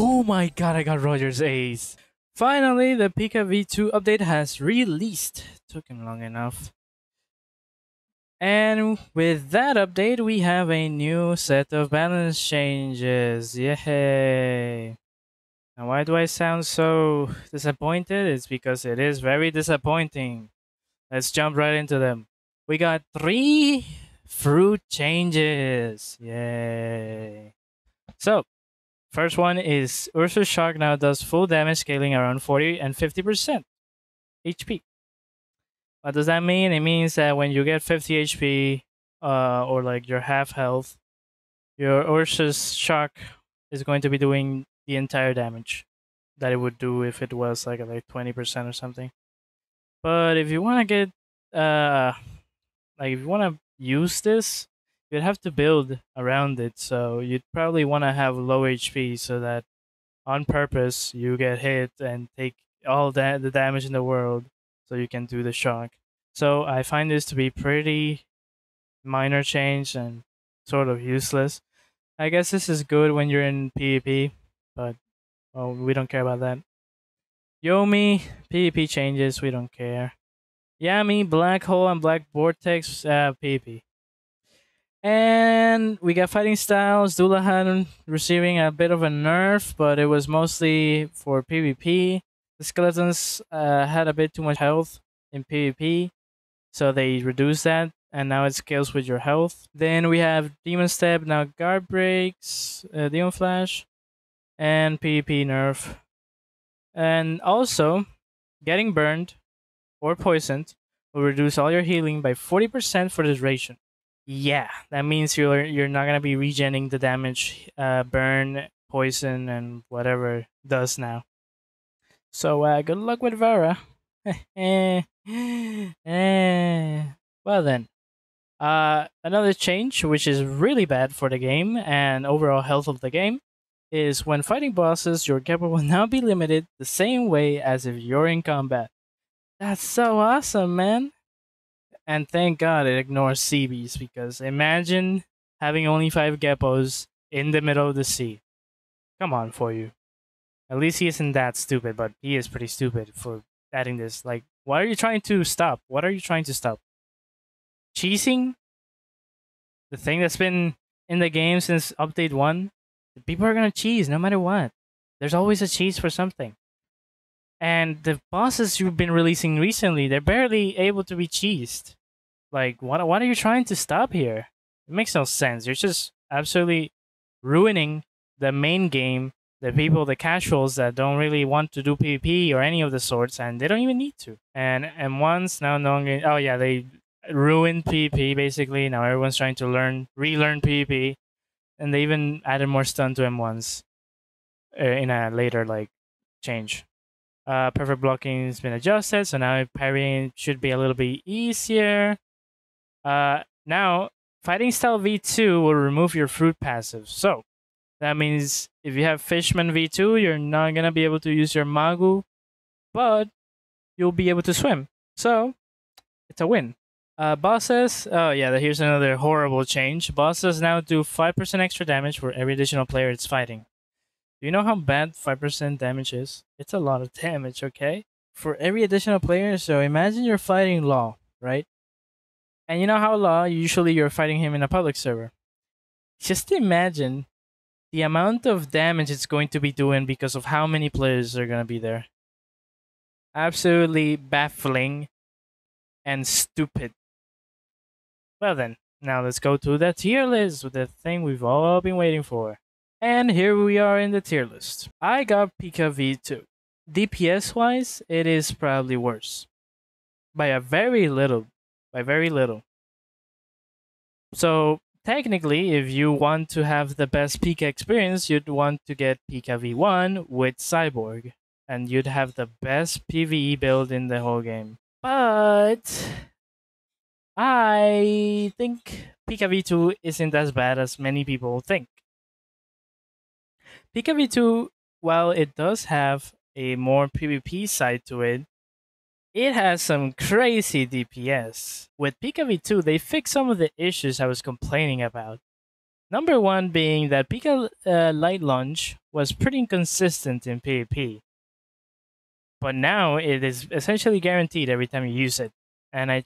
Oh my god, I got Roger's ace. Finally, the Pika V2 update has released. Took him long enough. And with that update, we have a new set of balance changes. Yay! Now, why do I sound so disappointed? It's because it is very disappointing. Let's jump right into them. We got 3 fruit changes. Yay! So, first one is Ursus Shark now does full damage scaling around 40 and 50% HP. What does that mean? It means that when you get 50 HP, or like your half health, your Ursus Shark is going to be doing the entire damage that it would do if it was like 20% or something. But if you want to get if you want to use this, you'd have to build around it. So you'd probably want to have low HP so that on purpose you get hit and take all the damage in the world so you can do the shock. So I find this to be pretty minor change and sort of useless. I guess this is good when you're in PvP, but well, we don't care about that. Yomi, PvP changes, we don't care. Yami, Black Hole, and Black Vortex, PvP. And we got fighting styles. Dullahan receiving a bit of a nerf, but it was mostly for PvP. The skeletons had a bit too much health in PvP, so they reduced that, and now it scales with your health. Then we have Demon Step, now Guard Breaks, Demon Flash, and PvP nerf. And also, getting burned or poisoned will reduce all your healing by 40% for the duration. Yeah, that means you're not gonna be regenning the damage burn, poison, and whatever does now. So good luck with Vara. Well then, another change which is really bad for the game and overall health of the game is when fighting bosses, your Geppo will now be limited the same way as if you're in combat. That's so awesome, man. And thank God it ignores Seabees, because imagine having only 5 Geppos in the middle of the sea. Come on, for you. At least he isn't that stupid, but he is pretty stupid for adding this. Like, what are you trying to stop? What are you trying to stop? Cheesing? The thing that's been in the game since update 1? People are gonna cheese no matter what. There's always a cheese for something. And the bosses you've been releasing recently, they're barely able to be cheesed. Like, what are you trying to stop here? It makes no sense. You're just absolutely ruining the main game, the people, the casuals that don't really want to do PvP or any of the sorts, and they don't even need to. And M1s now no longer, oh yeah, they ruined PvP basically. Now everyone's trying to relearn PvP, and they even added more stun to M1s in a later change. Perfect blocking has been adjusted, so now parrying should be a little bit easier. Now, Fighting Style V2 will remove your fruit passive. So, that means if you have Fishman V2, you're not going to be able to use your Magu, but you'll be able to swim. So, it's a win. Bosses, oh yeah, here's another horrible change. Bosses now do 5% extra damage for every additional player it's fighting. Do you know how bad 5% damage is? It's a lot of damage, okay? For every additional player, so imagine you're fighting Law, right? And you know how Law, usually you're fighting him in a public server. Just imagine the amount of damage it's going to be doing because of how many players are going to be there. Absolutely baffling and stupid. Well then, now let's go to the tier list with the thing we've all been waiting for. And here we are in the tier list. I got Pika V2. DPS wise, it is probably worse. By a very little. By very little. So, technically, if you want to have the best Pika experience, you'd want to get Pika V1 with Cyborg. And you'd have the best PVE build in the whole game. But I think Pika V2 isn't as bad as many people think. Pika V2, while it does have a more PvP side to it, it has some crazy DPS. With Pika V2, they fixed some of the issues I was complaining about. Number one being that Pika Light Lunge was pretty inconsistent in PvP. But now it is essentially guaranteed every time you use it. And I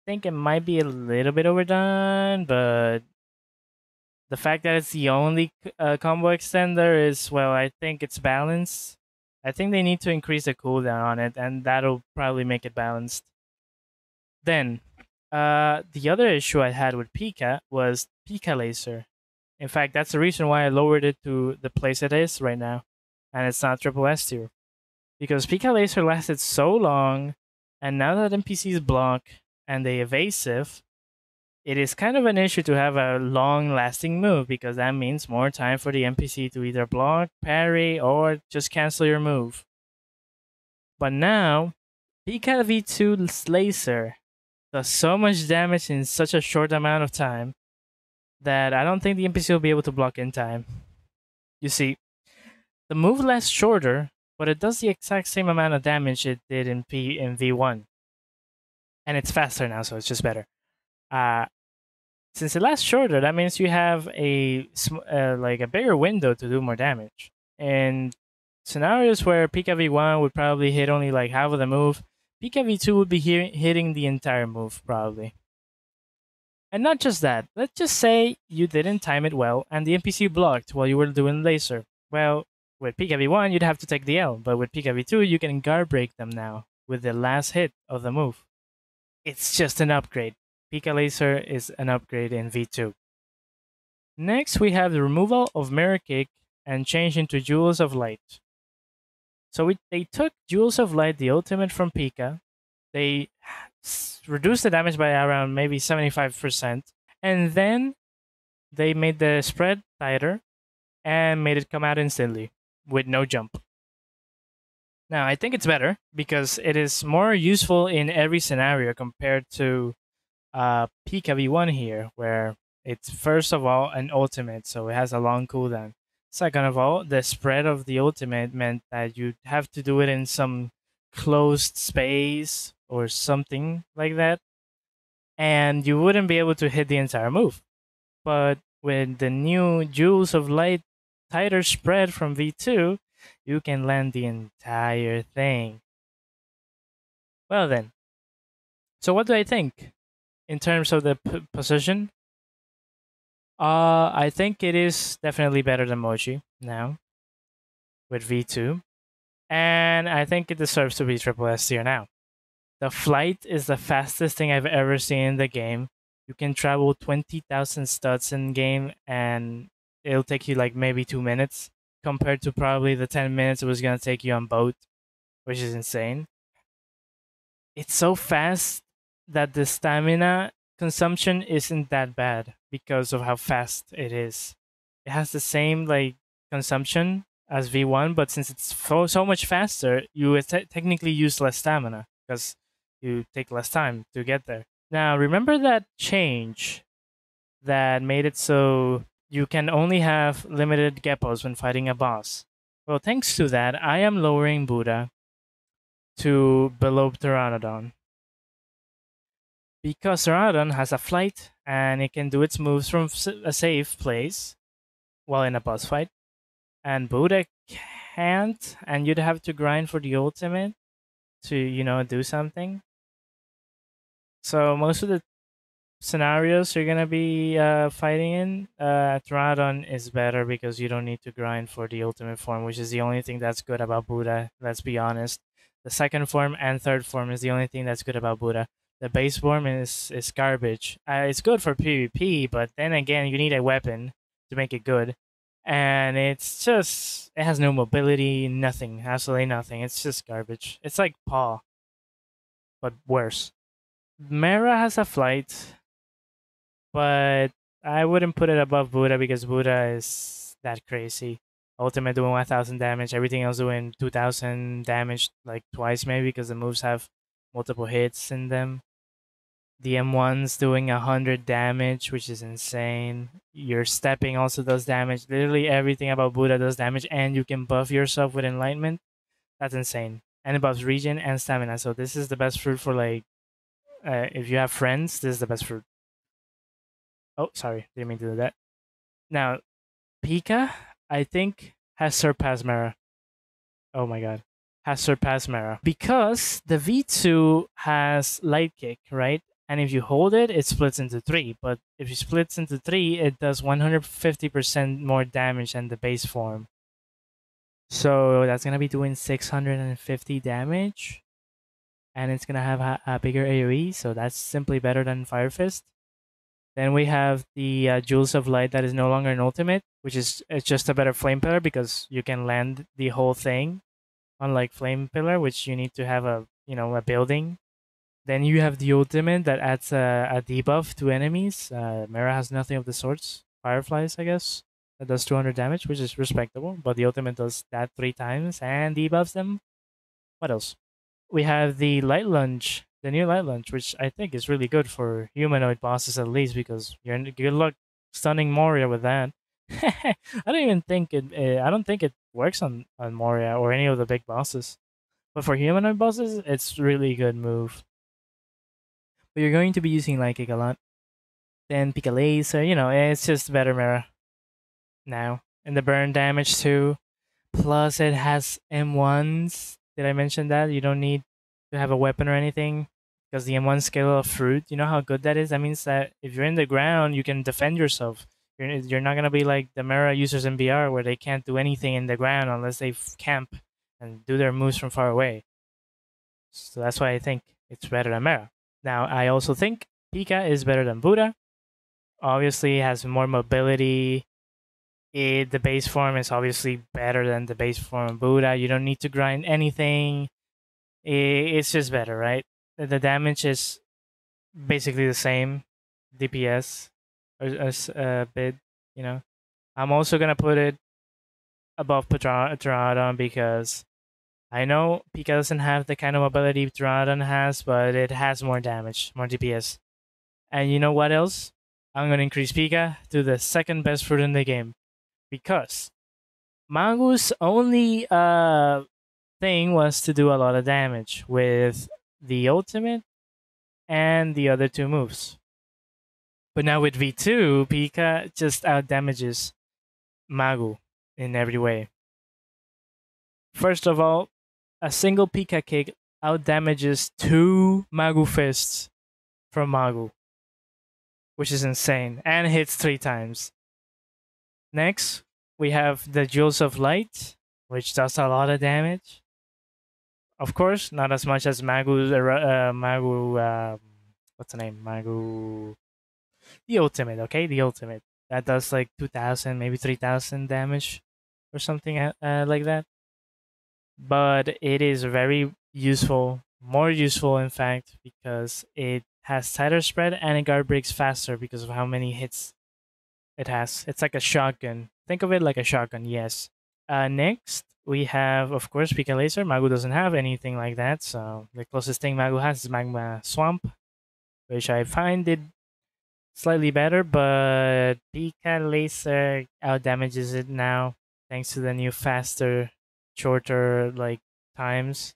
think it might be a little bit overdone, but the fact that it's the only combo extender is, well, I think it's balanced. I think they need to increase the cooldown on it, and that'll probably make it balanced. Then, the other issue I had with Pika was Pika Laser. In fact, that's the reason why I lowered it to the place it is right now, and it's not triple S tier. Because Pika Laser lasted so long, and now that NPCs block and they evasive, it is kind of an issue to have a long-lasting move because that means more time for the NPC to either block, parry, or just cancel your move. But now, Pika V2 Laser does so much damage in such a short amount of time that I don't think the NPC will be able to block in time. You see, the move lasts shorter, but it does the exact same amount of damage it did in V1. And it's faster now, so it's just better. Since it lasts shorter, that means you have like a bigger window to do more damage. In scenarios where Pika V1 would probably hit only like half of the move, Pika V2 would be hitting the entire move probably. And not just that, let's just say you didn't time it well and the NPC blocked while you were doing laser. Well, with Pika V1 you'd have to take the L, but with Pika V2 you can guard break them now with the last hit of the move. It's just an upgrade. Pika Laser is an upgrade in V2. Next, we have the removal of Mirror Kick and change into Jewels of Light. So they took Jewels of Light, the ultimate from Pika. They reduced the damage by around maybe 75%. And then they made the spread tighter and made it come out instantly with no jump. Now, I think it's better because it is more useful in every scenario compared to Pika V1 here, where it's first of all an ultimate, so it has a long cooldown. Second of all, the spread of the ultimate meant that you'd have to do it in some closed space or something like that, and you wouldn't be able to hit the entire move. But with the new Jewels of Light tighter spread from V2, you can land the entire thing. Well then, so what do I think? In terms of the position, I think it is definitely better than Mochi now with V2, and I think it deserves to be triple S tier now. The flight is the fastest thing I've ever seen in the game. You can travel 20,000 studs in game, and it'll take you like maybe 2 minutes compared to probably the 10 minutes it was gonna take you on boat, which is insane. It's so fast that the stamina consumption isn't that bad because of how fast it is. It has the same like consumption as V1, but since it's so much faster, you technically use less stamina because you take less time to get there. Now, remember that change that made it so you can only have limited geppos when fighting a boss? Well, thanks to that, I am lowering Buddha to below Pteranodon. Because Pteranodon has a flight and it can do its moves from a safe place while in a boss fight, and Buddha can't, and you'd have to grind for the ultimate to do something. So most of the scenarios you're gonna be fighting in, Pteranodon is better because you don't need to grind for the ultimate form, which is the only thing that's good about Buddha. Let's be honest. The second form and third form is the only thing that's good about Buddha. The base form is garbage. It's good for PvP, but then again, you need a weapon to make it good. And it has no mobility, nothing, absolutely nothing. It's just garbage. It's like Paw, but worse. Mera has a flight, but I wouldn't put it above Buddha because Buddha is that crazy. Ultimate doing 1000 damage, everything else doing 2000 damage, like twice maybe because the moves have multiple hits in them. The M1's doing 100 damage, which is insane. Your stepping also does damage. Literally everything about Buddha does damage, and you can buff yourself with enlightenment. That's insane. And it buffs regen and stamina. So this is the best fruit for like, if you have friends, this is the best fruit. Oh, sorry, didn't mean to do that. Now, Pika, I think has surpassed Mara. Oh my god. Has surpassed Mara. Because the V2 has light kick, right? And if you hold it, it splits into three. But if you splits into three, it does 150% more damage than the base form. So that's gonna be doing 650 damage. And it's gonna have a bigger AoE, so that's simply better than Fire Fist. Then we have the Jewels of Light that is no longer an ultimate, which is it's just a better Flame Pillar because you can land the whole thing, unlike Flame Pillar, which you need to have a building. Then you have the ultimate that adds a debuff to enemies. Mera has nothing of the sorts. Fireflies, I guess, that does 200 damage, which is respectable. But the ultimate does that 3 times and debuffs them. What else? We have the Light Lunge, the new Light Lunge, which I think is really good for humanoid bosses at least because you're good luck stunning Moria with that. I don't even think it. I don't think it works on Moria or any of the big bosses. But for humanoid bosses, it's really good move. But you're going to be using Light Kick a lot. Then Pika Laser, it's just better Mera now. And the burn damage too. Plus, it has M1s. Did I mention that? You don't need to have a weapon or anything because the M1 scale of fruit, you know how good that is? That means that if you're in the ground, you can defend yourself. You're not going to be like the Mera users in BR where they can't do anything in the ground unless they camp and do their moves from far away. So that's why I think it's better than Mera. Now, I also think Pika is better than Buddha. Obviously, it has more mobility. The base form is obviously better than the base form of Buddha. You don't need to grind anything. It's just better, right? The damage is basically the same, DPS as a bit. You know, I'm also gonna put it above Pteranodon because I know Pika doesn't have the kind of mobility Pteranodon has, but it has more damage, more DPS. And you know what else? I'm gonna increase Pika to the second best fruit in the game because Magu's only thing was to do a lot of damage with the ultimate and the other two moves. But now with V2, Pika just out damages Magu in every way. First of all, a single Pika kick out damages 2 Magu fists from Magu, which is insane, and hits 3 times. Next, we have the Jewels of Light, which does a lot of damage. Of course, not as much as Magu's Magu. What's the name? Magu. The ultimate. Okay, the ultimate that does like 2,000, maybe 3,000 damage, or something like that. But it is very useful, more useful in fact, because it has tighter spread and it guard breaks faster because of how many hits it has. It's like a shotgun. Think of it like a shotgun. Yes. Next, we have, of course, Pika Laser. Magu doesn't have anything like that, so the closest thing Magu has is Magma Swamp, which I find it slightly better, but Pika Laser out damages it now thanks to the new faster, shorter times.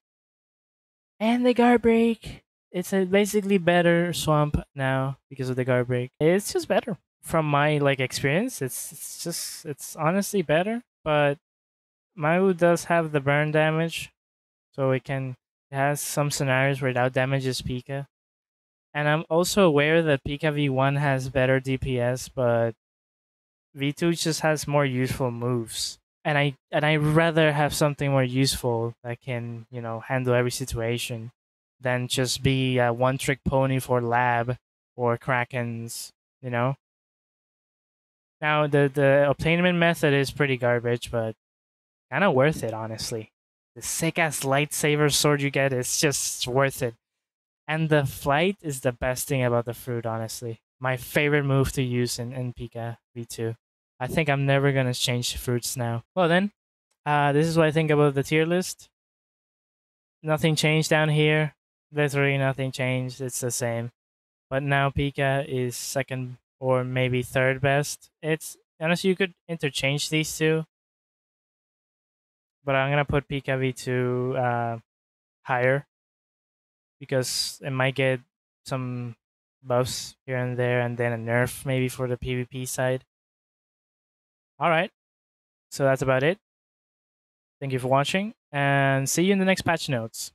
And the guard break. It's a basically better swamp now because of the guard break. It's just better. From my experience, it's honestly better, but Magu does have the burn damage, so it has some scenarios where it out damages Pika. And I'm also aware that Pika V1 has better DPS, but V2 just has more useful moves. And I rather have something more useful that can, handle every situation than just be a one trick pony for lab or Krakens, Now the obtainment method is pretty garbage, but kind of worth it, honestly. The sick ass lightsaber sword you get is just worth it. And the flight is the best thing about the fruit, honestly. My favorite move to use in Pika V2. I think I'm never gonna change fruits now. Well then, this is what I think about the tier list. Nothing changed down here. Literally nothing changed. It's the same. But now Pika is second or maybe third best. It's honestly you could interchange these two. But I'm gonna put Pika V2 higher because it might get some buffs here and there, and then a nerf maybe for the PvP side. All right. So that's about it. Thank you for watching, and see you in the next patch notes.